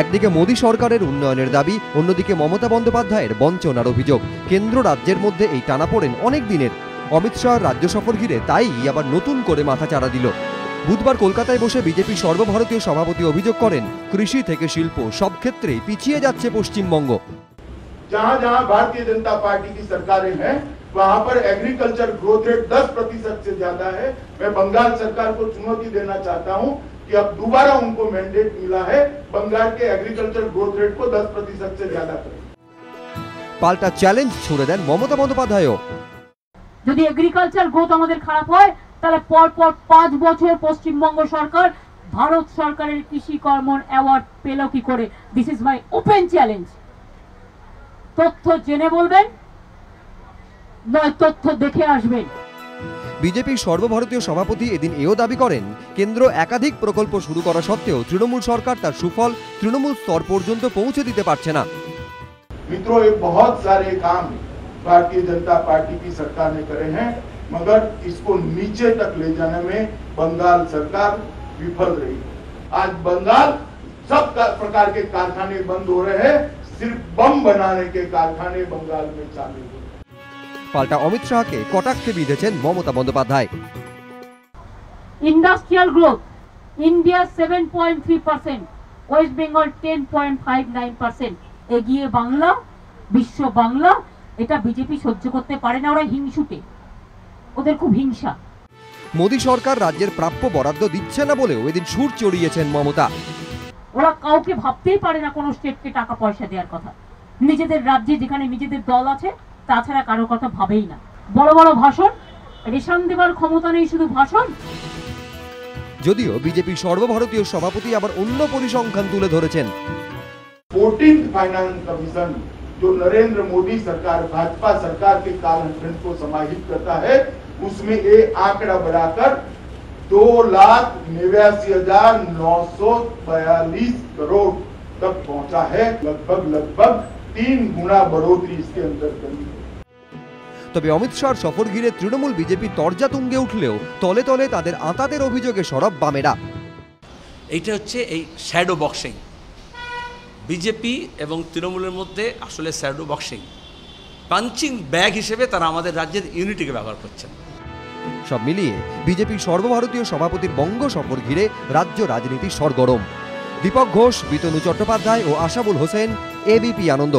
একদিকে মোদী সরকারের উন্নয়নের দাবি, অন্যদিকে মমতা বন্দ্যোপাধ্যায়ের বঞ্চনার অভিযোগ। কেন্দ্র রাজ্যের মধ্যে এই টানাপোড়েন অনেক দিনের। অমিত শাহ রাজ্য সফর ঘিরে তাই আবার নতুন করে মাথাচাড়া দিল। বুধবার কলকাতায় বসে বিজেপি সর্বভারতীয় সভাপতি অভিযোগ করেন, কৃষি থেকে শিল্প সব ক্ষেত্রেই পিছিয়ে যাচ্ছে পশ্চিমবঙ্গ। जहां जहां भारतीय जनता पार्टी की सरकारें हैं वहां पर एग्रीकल्चर ग्रोथ रेट 10% से ज्यादा है। मैं बंगाल सरकार को चुनौती देना चाहता हूं कि अब दोबारा उनको मैंडेट मिला है, बंगाल के एग्रीकल्चर ग्रोथ रेट को 10% से ज्यादा करें। পাল্টা চ্যালেঞ্জ ছুড়ে দেন মমতা বন্দ্যোপাধ্যায়ও। যদি এগ্রিকালচার গ্রোথ আমাদের খারাপ হয় তাহলে পরপর 5 বছর পশ্চিমবঙ্গ সরকার ভারত সরকারের কৃষি কর্মণ অ্যাওয়ার্ড পেল কি করে? This is my open challenge. তথ্য জেনে বলবেন, নয় তথ্য দেখে আসবেন। বিজেপির সর্বভারতীয় সভাপতি এদিন এও দাবি করেন, কেন্দ্র একাধিক প্রকল্প শুরু করা সত্ত্বেও তৃণমূল সরকার তার সুফল তৃণমূল স্তর পর্যন্ত পৌঁছে দিতে পারছে না। मित्रों, ये बहुत सारे काम भारतीय जनता पार्टी की सरकार ने करे हैं, मगर इसको नीचे तक ले जाने में बंगाल सरकार विफल रही। आज बंगाल सब प्रकार के कारखाने बंद हो रहे हैं, सिर्फ बम बनाने के कारखाने बंगाल में चालू हैं। পাল্টা অমিত শাহকে কটাক্ষে বিঁধেছেন Mamata Bandyopadhyay. Industrial growth India 7.3%, West Bengal 10.59%। এগিয়ে বাংলা, বিশ্ব বাংলা, এটা বিজেপি সহ্য করতে পারে না। ওরা হিংসুটে, ওদের খুব হিংসা। মোদী সরকার রাজ্যের প্রাপ্য বরাদ্দ দিচ্ছে না বলেও এদিন সুর চড়িয়েছেন মমতা। ওরা কাউকে ভাবতেই পারে না কোনো স্টেটকে টাকা পয়সা দেওয়ার কথা। নিজেদের রাজ্যে যেখানে নিজেদের দল আছে তাছাড়া কারো কথা ভাবেই না। বড় বড় ভাষণ, রেশন দেওয়ার ক্ষমতা নেই, শুধু ভাষণ। যদিও বিজেপি সর্বভারতীয় সভাপতি আবার অন্য পরিসংখ্যান তুলে ধরেছেন। 14th फाइनेंस कमीशन जो नरेंद्र मोदी सरकार भाजपा सरकार के कालखंड को समाहित करता है, उसमें ये आंकड़ा बढ़ाकर 2,89,942 करोड़ तक पहुंचा है। लगभग 3 गुना बढ़ोतरी इसके अंदर करी है। তবে অমিত শাহর সফর ঘিরে তৃণমূল বিজেপি তরজা তুঙ্গে উঠলেও তলে তলে তাদের আঁতাদের অভিযোগে সরব বামেরা। এইটা হচ্ছে এই শ্যাডো বক্সিং। বিজেপি এবং তৃণমূলের মধ্যে আসলে শ্যাডো বক্সিং, পাঞ্চিং ব্যাগ হিসেবে তারা আমাদের রাজ্যের ইউনিটিকে ব্যবহার করছেন। সব মিলিয়ে বিজেপির সর্বভারতীয় সভাপতির বঙ্গ সফর ঘিরে রাজ্য রাজনীতি সরগরম। দীপক ঘোষ, বিতনু চট্টোপাধ্যায় ও আশাবুল হোসেন, এবিপি আনন্দ।